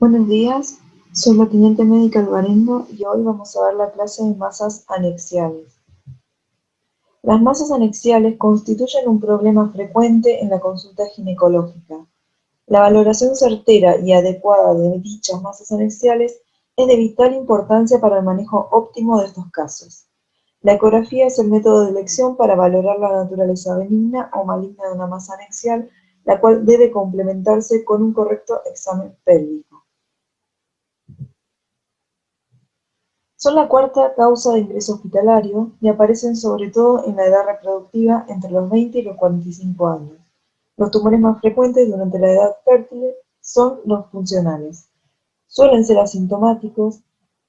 Buenos días, soy la teniente médica Alvarenga y hoy vamos a ver la clase de masas anexiales. Las masas anexiales constituyen un problema frecuente en la consulta ginecológica. La valoración certera y adecuada de dichas masas anexiales es de vital importancia para el manejo óptimo de estos casos. La ecografía es el método de elección para valorar la naturaleza benigna o maligna de una masa anexial, la cual debe complementarse con un correcto examen pélvico. Son la cuarta causa de ingreso hospitalario y aparecen sobre todo en la edad reproductiva entre los 20 y los 45 años. Los tumores más frecuentes durante la edad fértil son los funcionales. Suelen ser asintomáticos,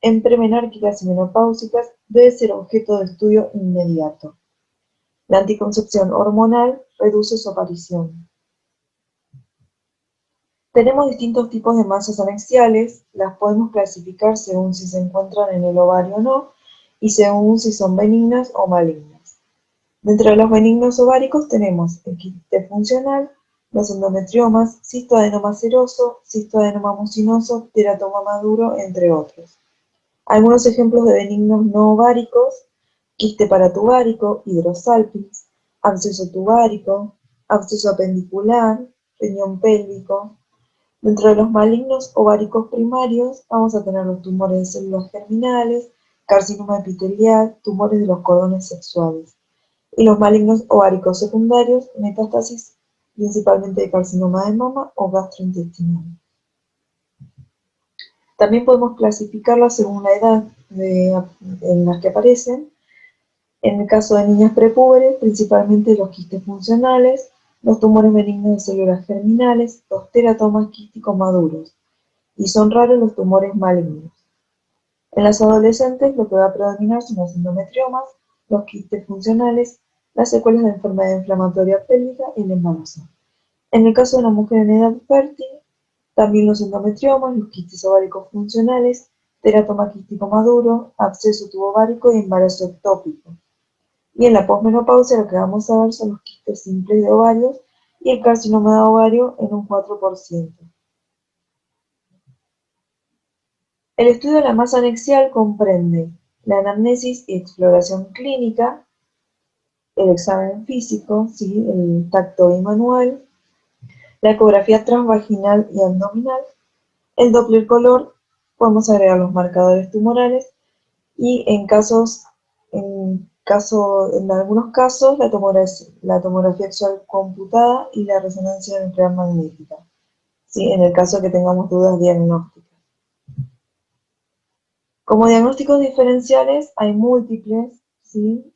en premenárquicas y menopáusicas debe ser objeto de estudio inmediato. La anticoncepción hormonal reduce su aparición. Tenemos distintos tipos de masas anexiales, las podemos clasificar según si se encuentran en el ovario o no, y según si son benignas o malignas. Dentro de los benignos ováricos tenemos el quiste funcional, los endometriomas, cistoadenoma seroso, cistoadenoma mucinoso, teratoma maduro, entre otros. Algunos ejemplos de benignos no ováricos: quiste paratubárico, hidrosalpinx, absceso tubárico, absceso apendicular, riñón pélvico. Dentro de los malignos ováricos primarios vamos a tener los tumores de células germinales, carcinoma epitelial, tumores de los cordones sexuales. Y los malignos ováricos secundarios, metástasis principalmente de carcinoma de mama o gastrointestinal. También podemos clasificarlas según la edad en las que aparecen. En el caso de niñas prepúberes, principalmente los quistes funcionales, los tumores benignos de células germinales, los teratomas quísticos maduros, y son raros los tumores malignos. En las adolescentes lo que va a predominar son los endometriomas, los quistes funcionales, las secuelas de enfermedad inflamatoria pélvica y el embarazo. En el caso de la mujer en edad fértil, también los endometriomas, los quistes ováricos funcionales, teratoma quístico maduro, absceso tubovárico y embarazo ectópico. Y en la posmenopausia lo que vamos a ver son los quistes simples de ovarios y el carcinoma de ovario en un 4%. El estudio de la masa anexial comprende la anamnesis y exploración clínica, el examen físico, ¿sí?, el tacto y manual, la ecografía transvaginal y abdominal, el Doppler color, podemos agregar los marcadores tumorales y en algunos casos la tomografía axial computada y la resonancia nuclear magnética, ¿sí?, en el caso de que tengamos dudas diagnósticas. Como diagnósticos diferenciales hay múltiples, ¿sí?,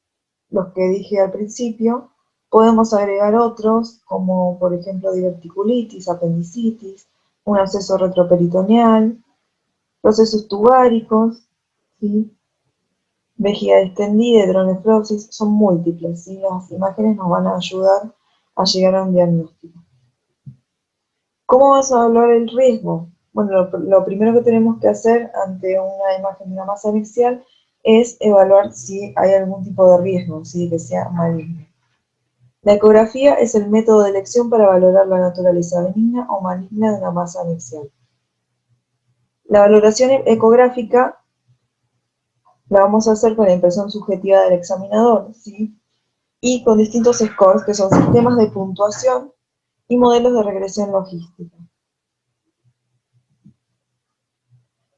los que dije al principio. Podemos agregar otros, como por ejemplo diverticulitis, apendicitis, un absceso retroperitoneal, procesos tubáricos, ¿sí?, vejiga distendida, hidronefrosis, son múltiples, ¿sí? Las imágenes nos van a ayudar a llegar a un diagnóstico. ¿Cómo vamos a evaluar el riesgo? Bueno, lo primero que tenemos que hacer ante una imagen de una masa anexial es evaluar si hay algún tipo de riesgo, ¿sí?, que sea maligno. La ecografía es el método de elección para valorar la naturaleza benigna o maligna de una masa anexial. La valoración ecográfica la vamos a hacer con la impresión subjetiva del examinador, ¿sí?, y con distintos scores, que son sistemas de puntuación y modelos de regresión logística.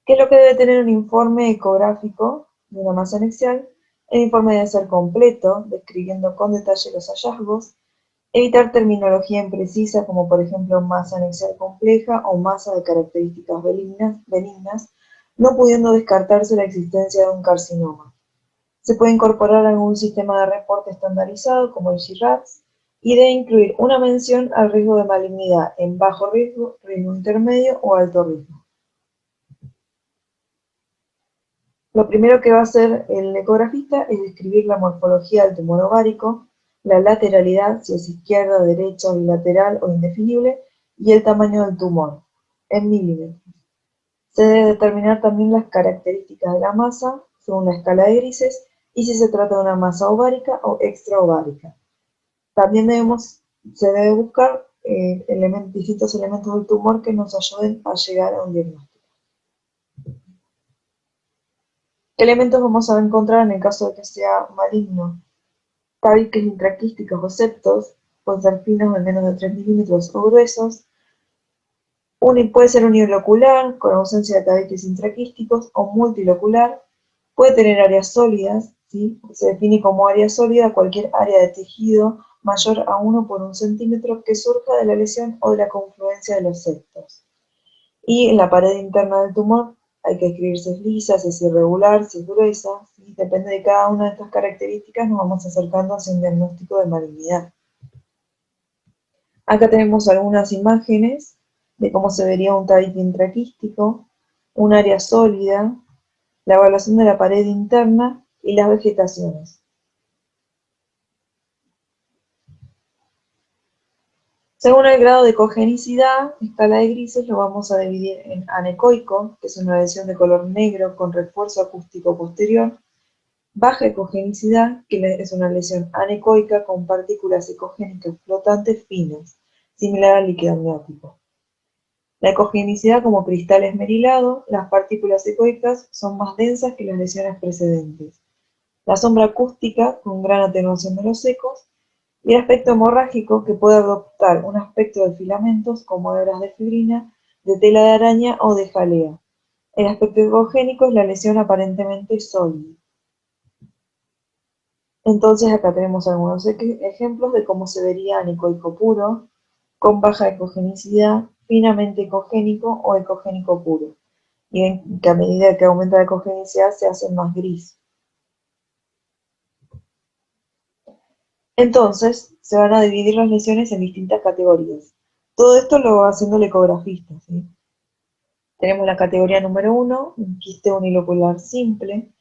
¿Qué es lo que debe tener un informe ecográfico de una masa anexial? El informe debe ser completo, describiendo con detalle los hallazgos, evitar terminología imprecisa como por ejemplo masa anexial compleja o masa de características benignas, no pudiendo descartarse la existencia de un carcinoma. Se puede incorporar algún sistema de reporte estandarizado como el GIRADS y debe incluir una mención al riesgo de malignidad en bajo riesgo, riesgo intermedio o alto riesgo. Lo primero que va a hacer el ecografista es describir la morfología del tumor ovárico, la lateralidad, si es izquierda, derecha, bilateral o indefinible, y el tamaño del tumor, en milímetros. Se debe determinar también las características de la masa, según la escala de grises, y si se trata de una masa ovárica o extraovárica. También se debe buscar distintos elementos del tumor que nos ayuden a llegar a un diagnóstico. ¿Qué elementos vamos a encontrar en el caso de que sea maligno? Tabiques intraquísticos o septos, pueden ser finos de menos de 3 milímetros o gruesos. Puede ser unilocular, con ausencia de tabiques intraquísticos, o multilocular. Puede tener áreas sólidas, ¿sí? Se define como área sólida cualquier área de tejido mayor a 1 por 1 centímetro que surja de la lesión o de la confluencia de los septos. Y en la pared interna del tumor hay que escribir si es lisa, si es irregular, si es gruesa, ¿sí? Depende de cada una de estas características, nos vamos acercando hacia un diagnóstico de malignidad. Acá tenemos algunas imágenes de cómo se vería un tabique intraquístico, un área sólida, la evaluación de la pared interna y las vegetaciones. Según el grado de cogenicidad, escala de grises, lo vamos a dividir en anecoico, que es una lesión de color negro con refuerzo acústico posterior, baja ecogenicidad, que es una lesión anecoica con partículas ecogénicas flotantes finas, similar al líquido amniótico. La ecogenicidad como cristal esmerilado, las partículas ecoicas son más densas que las lesiones precedentes. La sombra acústica con gran atenuación de los ecos, y el aspecto hemorrágico que puede adoptar un aspecto de filamentos como hebras de fibrina, de tela de araña o de jalea. El aspecto ecogénico es la lesión aparentemente sólida. Entonces acá tenemos algunos ejemplos de cómo se vería anecoico puro, con baja ecogenicidad, finamente ecogénico o ecogénico puro. Y ven que a medida que aumenta la ecogenicidad se hace más gris. Entonces se van a dividir las lesiones en distintas categorías. Todo esto lo va haciendo el ecografista, ¿sí? Tenemos la categoría número 1, un quiste unilocular simple,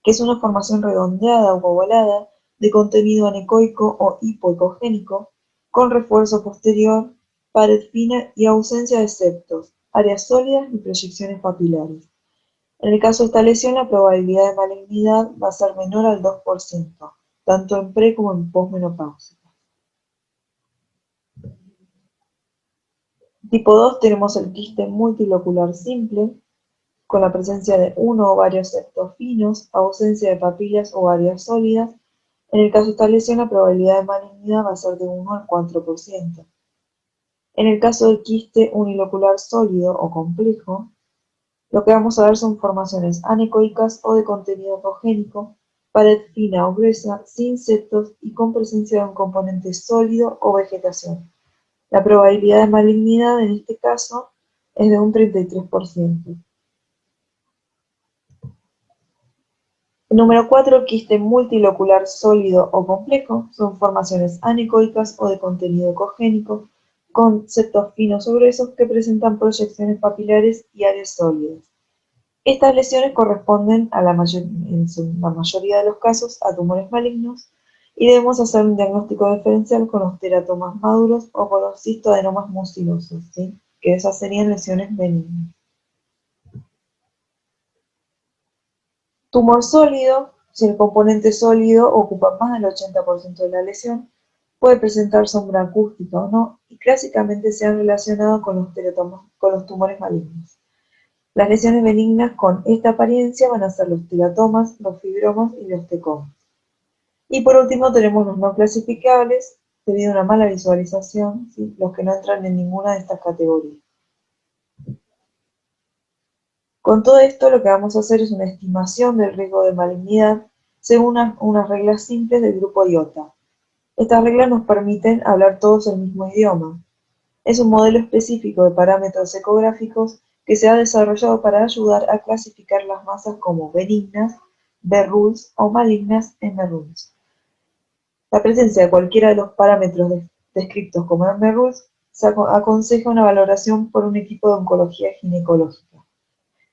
que es una formación redondeada o ovalada de contenido anecoico o hipoecogénico, con refuerzo posterior, pared fina y ausencia de septos, áreas sólidas y proyecciones papilares. En el caso de esta lesión, la probabilidad de malignidad va a ser menor al 2%, tanto en pre como en posmenopausia. Tipo 2 tenemos el quiste multilocular simple, con la presencia de uno o varios septos finos, ausencia de papilas o áreas sólidas. En el caso de esta lesión, la probabilidad de malignidad va a ser de 1 al 4%. En el caso del quiste unilocular sólido o complejo, lo que vamos a ver son formaciones anecoicas o de contenido ecogénico, pared fina o gruesa, sin septos y con presencia de un componente sólido o vegetación. La probabilidad de malignidad en este caso es de un 33%. Número 4, quiste multilocular sólido o complejo, son formaciones anecoicas o de contenido ecogénico, con septos finos o gruesos que presentan proyecciones papilares y áreas sólidas. Estas lesiones corresponden en la mayoría de los casos a tumores malignos y debemos hacer un diagnóstico diferencial con los teratomas maduros o con los cistoadenomas mucinosos, ¿sí? Que esas serían lesiones benignas. Tumor sólido, si el componente sólido ocupa más del 80% de la lesión, puede presentar sombra acústica o no, y clásicamente se han relacionado con los tumores malignos. Las lesiones benignas con esta apariencia van a ser los teratomas, los fibromas y los tecomas. Y por último tenemos los no clasificables, debido a una mala visualización, ¿sí? Los que no entran en ninguna de estas categorías. Con todo esto lo que vamos a hacer es una estimación del riesgo de malignidad según unas reglas simples del grupo IOTA. Estas reglas nos permiten hablar todos el mismo idioma. Es un modelo específico de parámetros ecográficos que se ha desarrollado para ayudar a clasificar las masas como benignas, B-rules, o malignas, M-rules. La presencia de cualquiera de los parámetros descritos como M-rules se aconseja una valoración por un equipo de oncología ginecológica.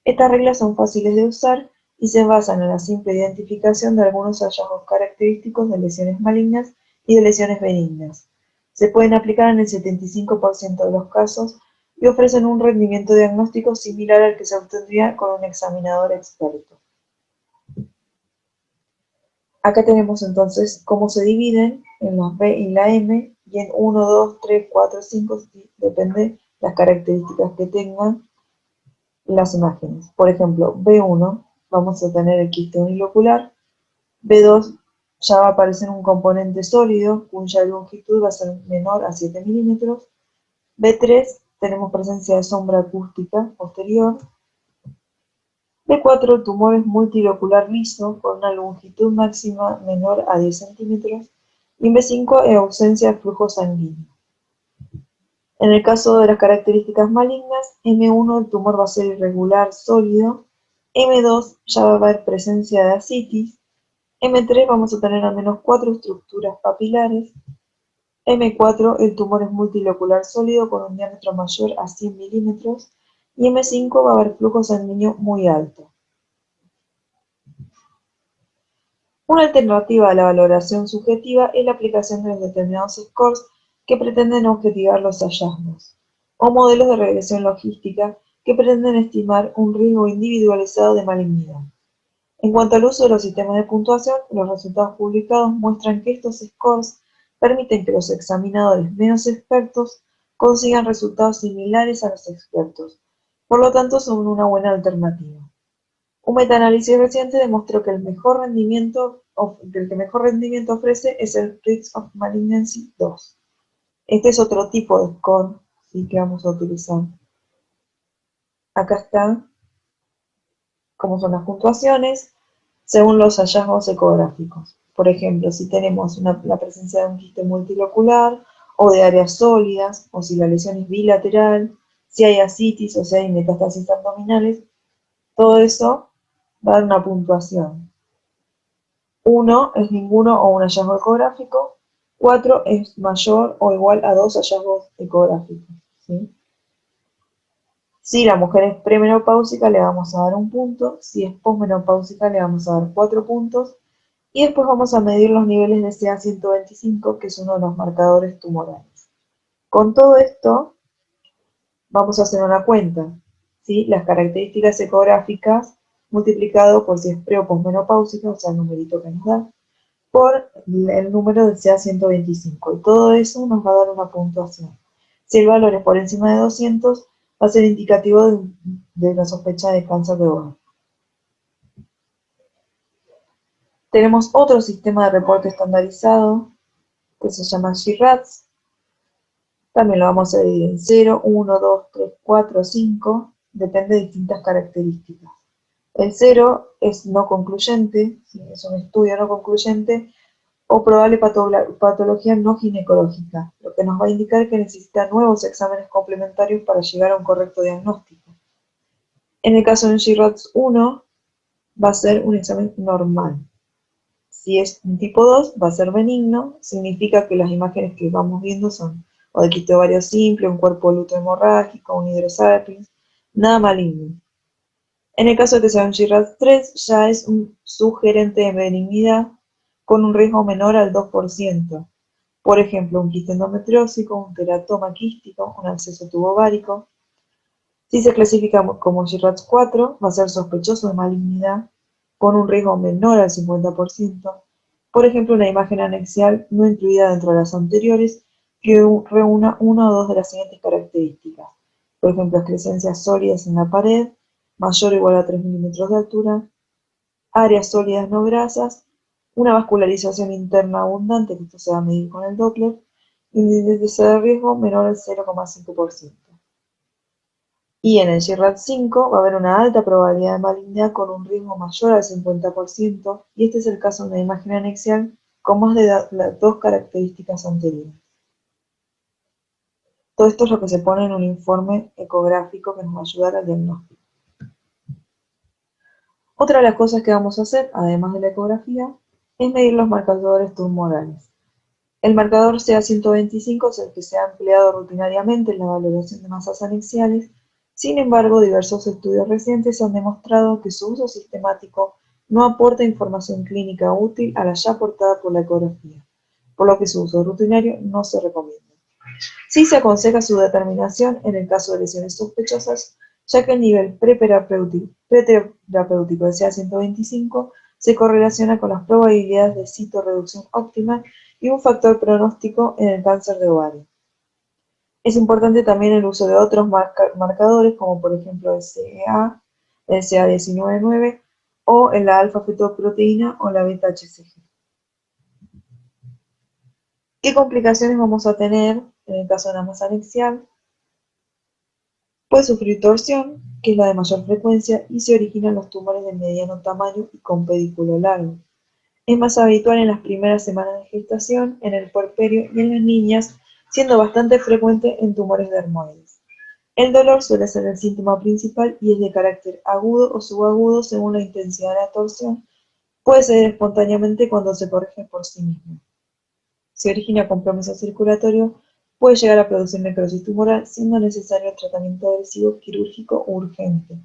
Estas reglas son fáciles de usar y se basan en la simple identificación de algunos hallazgos característicos de lesiones malignas y de lesiones benignas. Se pueden aplicar en el 75% de los casos y ofrecen un rendimiento diagnóstico similar al que se obtendría con un examinador experto. Acá tenemos entonces cómo se dividen en las B y la M, y en 1, 2, 3, 4, 5, depende las características que tengan las imágenes. Por ejemplo, B1 vamos a tener el quiste unilocular. B2 ya va a aparecer un componente sólido, cuya longitud va a ser menor a 7 milímetros. B3 tenemos presencia de sombra acústica posterior. B4 el tumor es multilocular liso, con una longitud máxima menor a 10 centímetros. Y en B5 es ausencia de flujo sanguíneo. En el caso de las características malignas, M1 el tumor va a ser irregular sólido, M2 ya va a haber presencia de ascitis, M3 vamos a tener al menos 4 estructuras papilares, M4 el tumor es multilocular sólido con un diámetro mayor a 100 milímetros y M5 va a haber flujo sanguíneo muy alto. Una alternativa a la valoración subjetiva es la aplicación de los determinados scores que pretenden objetivar los hallazgos, o modelos de regresión logística que pretenden estimar un riesgo individualizado de malignidad. En cuanto al uso de los sistemas de puntuación, los resultados publicados muestran que estos scores permiten que los examinadores menos expertos consigan resultados similares a los expertos, por lo tanto son una buena alternativa. Un metaanálisis reciente demostró que el que mejor rendimiento ofrece es el Risk of Malignancy 2. Este es otro tipo de score, ¿sí?, que vamos a utilizar. Acá está cómo son las puntuaciones según los hallazgos ecográficos. Por ejemplo, si tenemos la presencia de un quiste multilocular o de áreas sólidas, o si la lesión es bilateral, si hay ascitis o si hay metástasis abdominales, todo eso va a dar una puntuación. 1 es ninguno o un hallazgo ecográfico, 4 es mayor o igual a 2 hallazgos ecográficos, ¿sí? Si la mujer es premenopáusica le vamos a dar 1 punto, si es posmenopáusica le vamos a dar 4 puntos, y después vamos a medir los niveles de CA125, que es uno de los marcadores tumorales. Con todo esto, vamos a hacer una cuenta, ¿sí? Las características ecográficas multiplicado por si es pre o posmenopáusica, o sea, el numerito que nos da, por el número del CA125, y todo eso nos va a dar una puntuación. Si el valor es por encima de 200, va a ser indicativo de la sospecha de cáncer de ovario. Tenemos otro sistema de reporte estandarizado que se llama GRADS. También lo vamos a dividir en 0, 1, 2, 3, 4, 5, depende de distintas características. El 0 es no concluyente, ¿sí?, es un estudio no concluyente o probable patología no ginecológica, lo que nos va a indicar que necesita nuevos exámenes complementarios para llegar a un correcto diagnóstico. En el caso de un GRADS 1, va a ser un examen normal. Si es un tipo 2, va a ser benigno, significa que las imágenes que vamos viendo son o de quiste ovario simple, un cuerpo de luto hemorrágico, un hidrosalpingo, nada maligno. En el caso de que sea un GRADS 3, ya es un sugerente de benignidad con un riesgo menor al 2%. Por ejemplo, un quiste endometriósico, un teratoma quístico, un absceso tubovárico. Si se clasifica como GRADS 4, va a ser sospechoso de malignidad con un riesgo menor al 50%. Por ejemplo, una imagen anexial no incluida dentro de las anteriores que reúna una o dos de las siguientes características. Por ejemplo, excrescencias sólidas en la pared, mayor o igual a 3 milímetros de altura, áreas sólidas no grasas, una vascularización interna abundante, que esto se va a medir con el Doppler, y un índice de riesgo menor al 0,5%. Y en el GRADS 5 va a haber una alta probabilidad de malignidad con un riesgo mayor al 50%, y este es el caso de una imagen anexial con más de las dos características anteriores. Todo esto es lo que se pone en un informe ecográfico que nos va a ayudar al diagnóstico. Otra de las cosas que vamos a hacer, además de la ecografía, es medir los marcadores tumorales. El marcador CA125 es el que se ha empleado rutinariamente en la valoración de masas anexiales. Sin embargo, diversos estudios recientes han demostrado que su uso sistemático no aporta información clínica útil a la ya aportada por la ecografía, por lo que su uso rutinario no se recomienda. Sí se aconseja su determinación en el caso de lesiones sospechosas, ya que el nivel preterapéutico de CA125 se correlaciona con las probabilidades de citorreducción óptima y un factor pronóstico en el cáncer de ovario. Es importante también el uso de otros marcadores, como por ejemplo el CEA, el CA199 o en la alfa-fetoproteína o la beta-HCG. ¿Qué complicaciones vamos a tener en el caso de una masa anexial? Puede sufrir torsión, que es la de mayor frecuencia, y se originan los tumores de mediano tamaño y con pedúnculo largo. Es más habitual en las primeras semanas de gestación, en el puerperio y en las niñas, siendo bastante frecuente en tumores dermoides. El dolor suele ser el síntoma principal y es de carácter agudo o subagudo según la intensidad de la torsión. Puede ser espontáneamente cuando se corrige por sí mismo. Si origina compromiso circulatorio, puede llegar a producir necrosis tumoral, siendo necesario tratamiento agresivo quirúrgico urgente.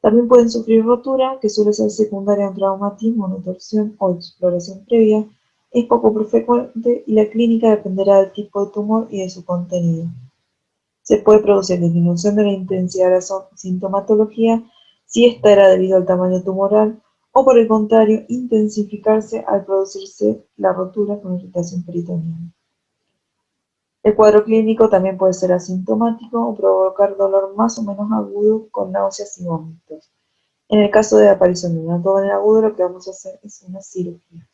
También pueden sufrir rotura, que suele ser secundaria a un traumatismo, una torsión o exploración previa. Es poco frecuente y la clínica dependerá del tipo de tumor y de su contenido. Se puede producir disminución de la intensidad de la sintomatología si esta era debido al tamaño tumoral o por el contrario, intensificarse al producirse la rotura con irritación peritoneal. El cuadro clínico también puede ser asintomático o provocar dolor más o menos agudo con náuseas y vómitos. En el caso de aparición de un abdomen agudo, lo que vamos a hacer es una cirugía.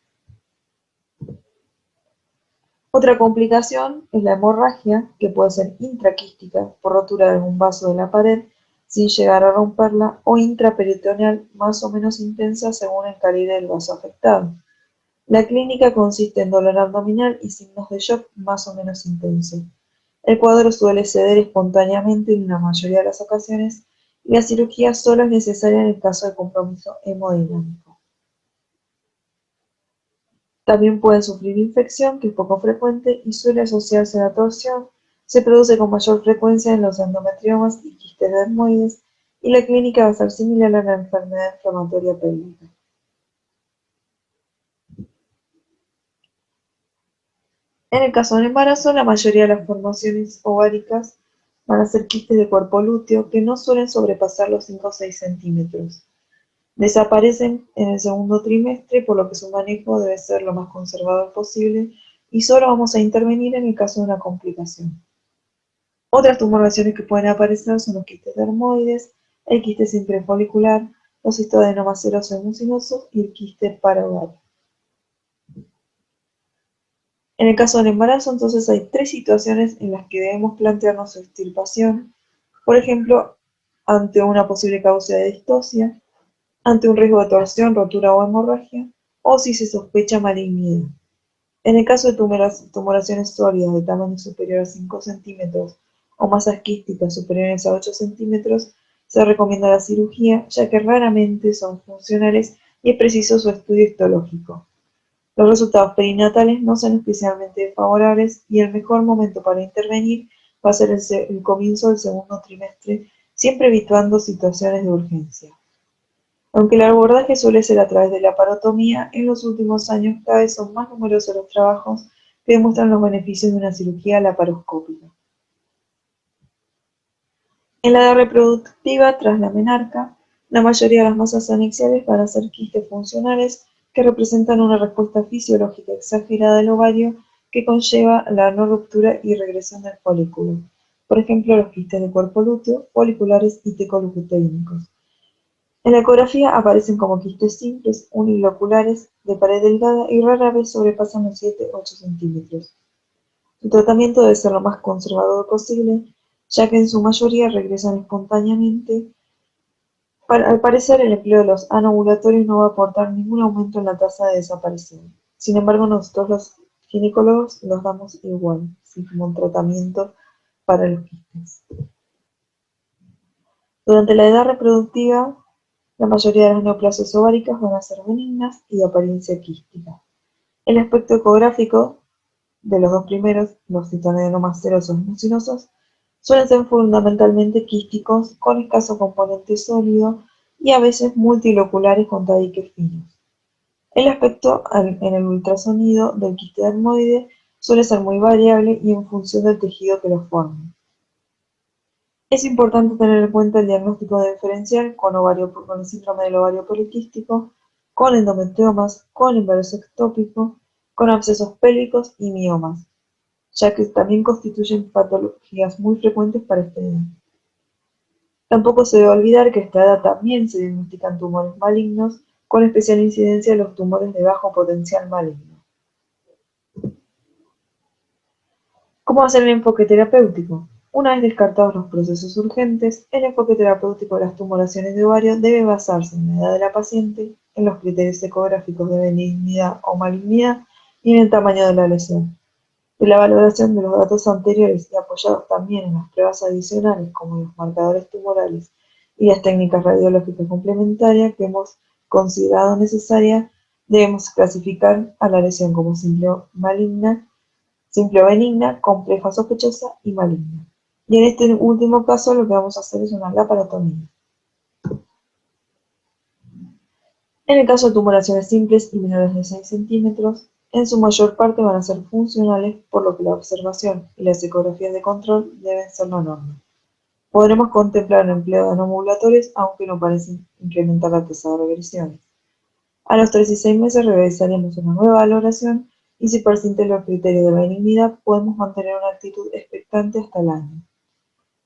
Otra complicación es la hemorragia, que puede ser intraquística por rotura de algún vaso de la pared sin llegar a romperla, o intraperitoneal más o menos intensa según el calibre del vaso afectado. La clínica consiste en dolor abdominal y signos de shock más o menos intensos. El cuadro suele ceder espontáneamente en la mayoría de las ocasiones y la cirugía solo es necesaria en el caso de compromiso hemodinámico. También pueden sufrir infección, que es poco frecuente y suele asociarse a la torsión. Se produce con mayor frecuencia en los endometriomas y quistes dermoides y la clínica va a ser similar a la enfermedad inflamatoria pélvica. En el caso del embarazo, la mayoría de las formaciones ováricas van a ser quistes de cuerpo lúteo que no suelen sobrepasar los 5 o 6 centímetros. Desaparecen en el segundo trimestre, por lo que su manejo debe ser lo más conservador posible y solo vamos a intervenir en el caso de una complicación. Otras tumoraciones que pueden aparecer son los quistes dermoides, el quiste simple folicular, los histodenomas serosos y mucinosos y el quiste paraovario. En el caso del embarazo, entonces hay tres situaciones en las que debemos plantearnos su extirpación, por ejemplo, ante una posible causa de distosia, ante un riesgo de torsión, rotura o hemorragia, o si se sospecha malignidad. En el caso de tumoraciones sólidas de tamaño superior a 5 centímetros o masas quísticas superiores a 8 centímetros, se recomienda la cirugía, ya que raramente son funcionales y es preciso su estudio histológico. Los resultados perinatales no son especialmente favorables y el mejor momento para intervenir va a ser el comienzo del segundo trimestre, siempre evitando situaciones de urgencia. Aunque el abordaje suele ser a través de la parotomía, en los últimos años cada vez son más numerosos los trabajos que demuestran los beneficios de una cirugía laparoscópica. En la edad reproductiva, tras la menarca, la mayoría de las masas anexiales van a ser quistes funcionales que representan una respuesta fisiológica exagerada del ovario que conlleva la no ruptura y regresión del folículo. Por ejemplo, los quistes de cuerpo lúteo, foliculares y tecoluteínicos. En la ecografía aparecen como quistes simples, uniloculares, de pared delgada y rara vez sobrepasan los 7-8 centímetros. Su tratamiento debe ser lo más conservador posible, ya que en su mayoría regresan espontáneamente. Al parecer, el empleo de los anovulatorios no va a aportar ningún aumento en la tasa de desaparición. Sin embargo, nosotros los ginecólogos los damos igual, ¿sí? Como un tratamiento para los quistes. Durante la edad reproductiva, la mayoría de las neoplasias ováricas van a ser benignas y de apariencia quística. El aspecto ecográfico de los dos primeros, los histodenomas serosos y mucinosos, suelen ser fundamentalmente quísticos con escaso componente sólido y a veces multiloculares con tabiques finos. El aspecto en el ultrasonido del quiste dermoide suele ser muy variable y en función del tejido que lo forma. Es importante tener en cuenta el diagnóstico diferencial con el síndrome del ovario poliquístico, con endometriomas, con embarazo ectópico, con abscesos pélvicos y miomas, ya que también constituyen patologías muy frecuentes para esta edad. Tampoco se debe olvidar que a esta edad también se diagnostican tumores malignos, con especial incidencia de los tumores de bajo potencial maligno. ¿Cómo hacer el enfoque terapéutico? Una vez descartados los procesos urgentes, el enfoque terapéutico de las tumoraciones de ovario debe basarse en la edad de la paciente, en los criterios ecográficos de benignidad o malignidad y en el tamaño de la lesión. De la valoración de los datos anteriores y apoyados también en las pruebas adicionales como los marcadores tumorales y las técnicas radiológicas complementarias que hemos considerado necesarias, debemos clasificar a la lesión como simple o maligna, simple o benigna, compleja o sospechosa y maligna. Y en este último caso lo que vamos a hacer es una laparotomía. En el caso de tumoraciones simples y menores de 6 centímetros, en su mayor parte van a ser funcionales, por lo que la observación y las ecografías de control deben ser la norma. Podremos contemplar el empleo de anovulatorios, aunque no parecen incrementar la tasa de regresiones. A los 3 y 6 meses realizaremos una nueva valoración y si persisten los criterios de benignidad, podemos mantener una actitud expectante hasta el año.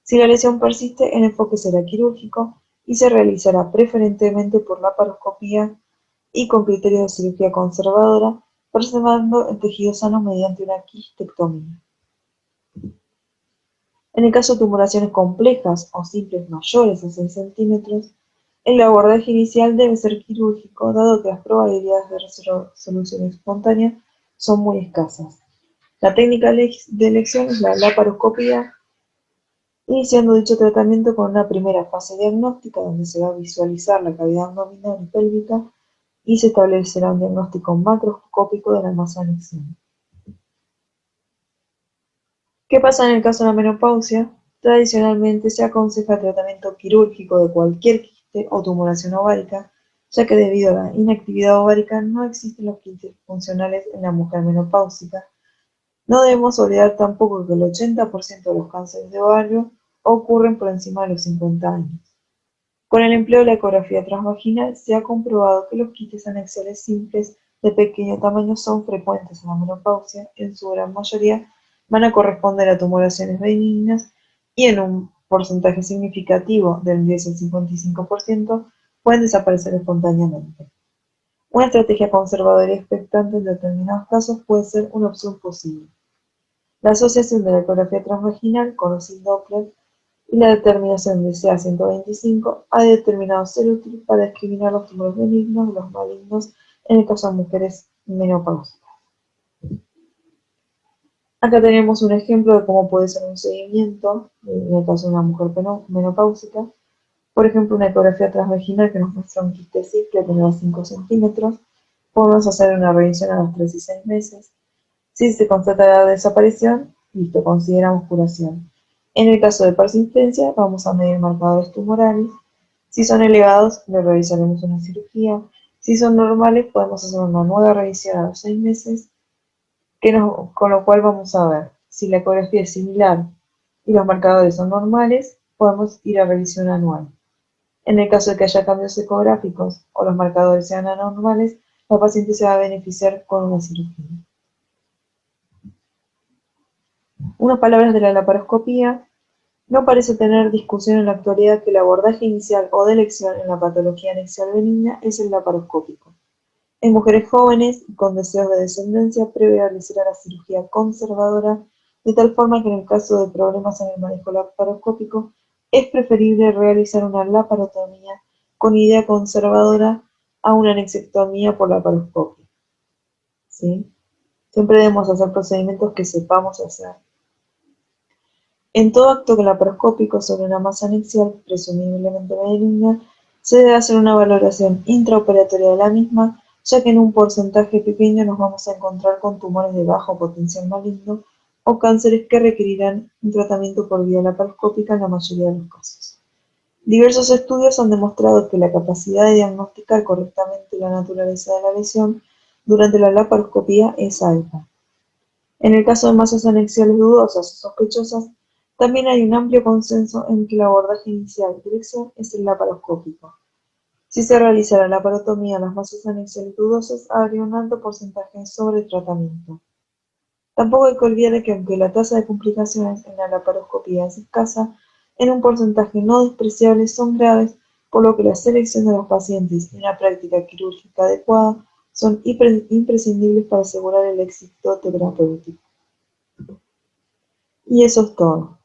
Si la lesión persiste, el enfoque será quirúrgico y se realizará preferentemente por laparoscopía y con criterios de cirugía conservadora, preservando el tejido sano mediante una quistectomía. En el caso de tumoraciones complejas o simples mayores a 6 centímetros, el abordaje inicial debe ser quirúrgico, dado que las probabilidades de resolución espontánea son muy escasas. La técnica de elección es la laparoscopía, iniciando dicho tratamiento con una primera fase diagnóstica donde se va a visualizar la cavidad abdominal y pélvica y se establecerá un diagnóstico macroscópico de la masa anexial. ¿Qué pasa en el caso de la menopausia? Tradicionalmente se aconseja tratamiento quirúrgico de cualquier quiste o tumoración ovárica, ya que debido a la inactividad ovárica no existen los quistes funcionales en la mujer menopáusica. No debemos olvidar tampoco que el 80% de los cánceres de ovario ocurren por encima de los 50 años. Con el empleo de la ecografía transvaginal se ha comprobado que los quistes anexiales simples de pequeño tamaño son frecuentes en la menopausia, en su gran mayoría van a corresponder a tumoraciones benignas y en un porcentaje significativo del 10 al 55% pueden desaparecer espontáneamente. Una estrategia conservadora y expectante en determinados casos puede ser una opción posible. La asociación de la ecografía transvaginal con los Doppler y la determinación de CA-125 ha determinado ser útil para discriminar los tumores benignos de los malignos en el caso de mujeres menopáusicas. Acá tenemos un ejemplo de cómo puede ser un seguimiento en el caso de una mujer menopáusica. Por ejemplo, una ecografía transvaginal que nos muestra un quiste simple de unos 5 centímetros. Podemos hacer una revisión a los 3 y 6 meses. Si se constata la desaparición, listo, consideramos curación. En el caso de persistencia, vamos a medir marcadores tumorales. Si son elevados, le realizaremos una cirugía. Si son normales, podemos hacer una nueva revisión a los 6 meses, con lo cual vamos a ver si la ecografía es similar y los marcadores son normales, podemos ir a revisión anual. En el caso de que haya cambios ecográficos o los marcadores sean anormales, la paciente se va a beneficiar con una cirugía. Unas palabras de la laparoscopía. No parece tener discusión en la actualidad que el abordaje inicial o de elección en la patología anexial benigna es el laparoscópico. En mujeres jóvenes y con deseos de descendencia, prevalecerá la cirugía conservadora, de tal forma que en el caso de problemas en el manejo laparoscópico, es preferible realizar una laparotomía con idea conservadora a una anexectomía por laparoscopia. ¿Sí? Siempre debemos hacer procedimientos que sepamos hacer. En todo acto laparoscópico sobre una masa anexial, presumiblemente benigna, se debe hacer una valoración intraoperatoria de la misma, ya que en un porcentaje pequeño nos vamos a encontrar con tumores de bajo potencial maligno o cánceres que requerirán un tratamiento por vía laparoscópica en la mayoría de los casos. Diversos estudios han demostrado que la capacidad de diagnosticar correctamente la naturaleza de la lesión durante la laparoscopía es alta. En el caso de masas anexiales dudosas o sospechosas, también hay un amplio consenso en que el abordaje inicial de elección es el laparoscópico. Si se realiza la laparotomía a las masas anexiales dudosas, habría un alto porcentaje de sobretratamiento. Tampoco hay que olvidar que aunque la tasa de complicaciones en la laparoscopía es escasa, en un porcentaje no despreciable son graves, por lo que la selección de los pacientes y una práctica quirúrgica adecuada son imprescindibles para asegurar el éxito terapéutico. Y eso es todo.